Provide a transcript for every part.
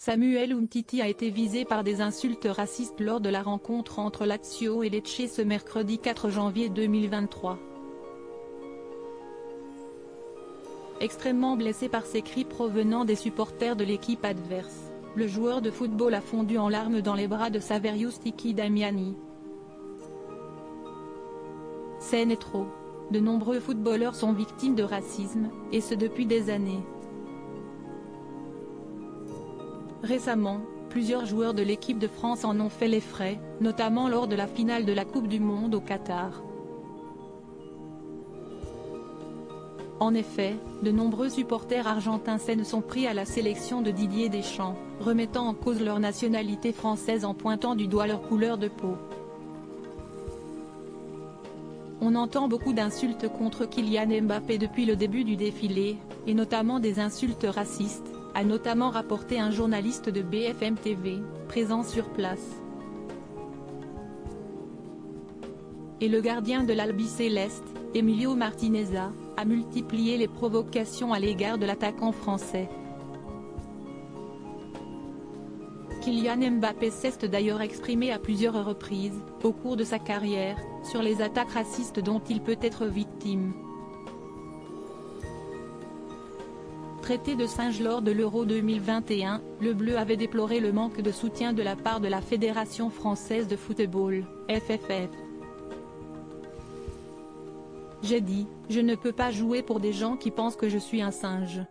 Samuel Umtiti a été visé par des insultes racistes lors de la rencontre entre Lazio et Lecce ce mercredi 4 janvier 2023. Extrêmement blessé par ces cris provenant des supporters de l'équipe adverse, le joueur de football a fondu en larmes dans les bras de Saverio Sticky Damiani. C'est trop. De nombreux footballeurs sont victimes de racisme, et ce depuis des années. Récemment, plusieurs joueurs de l'équipe de France en ont fait les frais, notamment lors de la finale de la Coupe du Monde au Qatar. En effet, de nombreux supporters argentins s'en sont pris à la sélection de Didier Deschamps, remettant en cause leur nationalité française en pointant du doigt leur couleur de peau. On entend beaucoup d'insultes contre Kylian Mbappé depuis le début du défilé, et notamment des insultes racistes, a notamment rapporté un journaliste de BFM TV, présent sur place. Et le gardien de l'Albiceleste, Emilio Martineza, a multiplié les provocations à l'égard de l'attaquant français. Kylian Mbappé s'est d'ailleurs exprimé à plusieurs reprises, au cours de sa carrière, sur les attaques racistes dont il peut être victime. Traité de singe lors de l'Euro 2021, le Bleu avait déploré le manque de soutien de la part de la Fédération française de football, FFF. J'ai dit, je ne peux pas jouer pour des gens qui pensent que je suis un singe.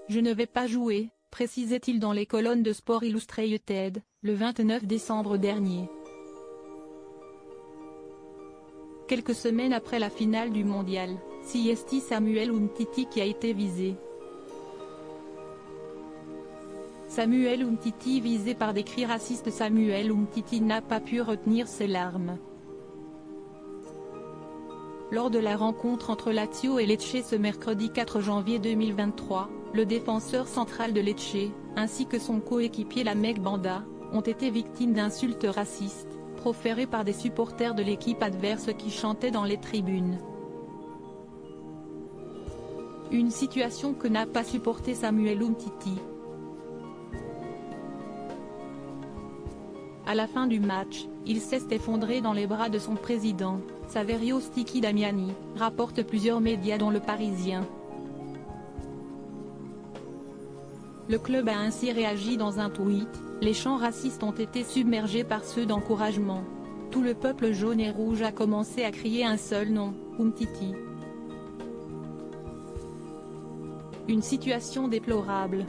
Je ne vais pas jouer, précisait-il dans les colonnes de Sport Illustrated, le 29 décembre dernier. Quelques semaines après la finale du mondial, c'est Samuel Umtiti qui a été visé. Samuel Umtiti visé par des cris racistes. Samuel Umtiti n'a pas pu retenir ses larmes. Lors de la rencontre entre Lazio et Lecce ce mercredi 4 janvier 2023, le défenseur central de Lecce, ainsi que son coéquipier Lamek Banda, ont été victimes d'insultes racistes, proférées par des supporters de l'équipe adverse qui chantaient dans les tribunes. Une situation que n'a pas supporté Samuel Umtiti. À la fin du match, il s'est effondré dans les bras de son président, Saverio Sticky Damiani, rapportent plusieurs médias dont Le Parisien. Le club a ainsi réagi dans un tweet, les chants racistes ont été submergés par ceux d'encouragement. Tout le peuple jaune et rouge a commencé à crier un seul nom, Umtiti. Une situation déplorable.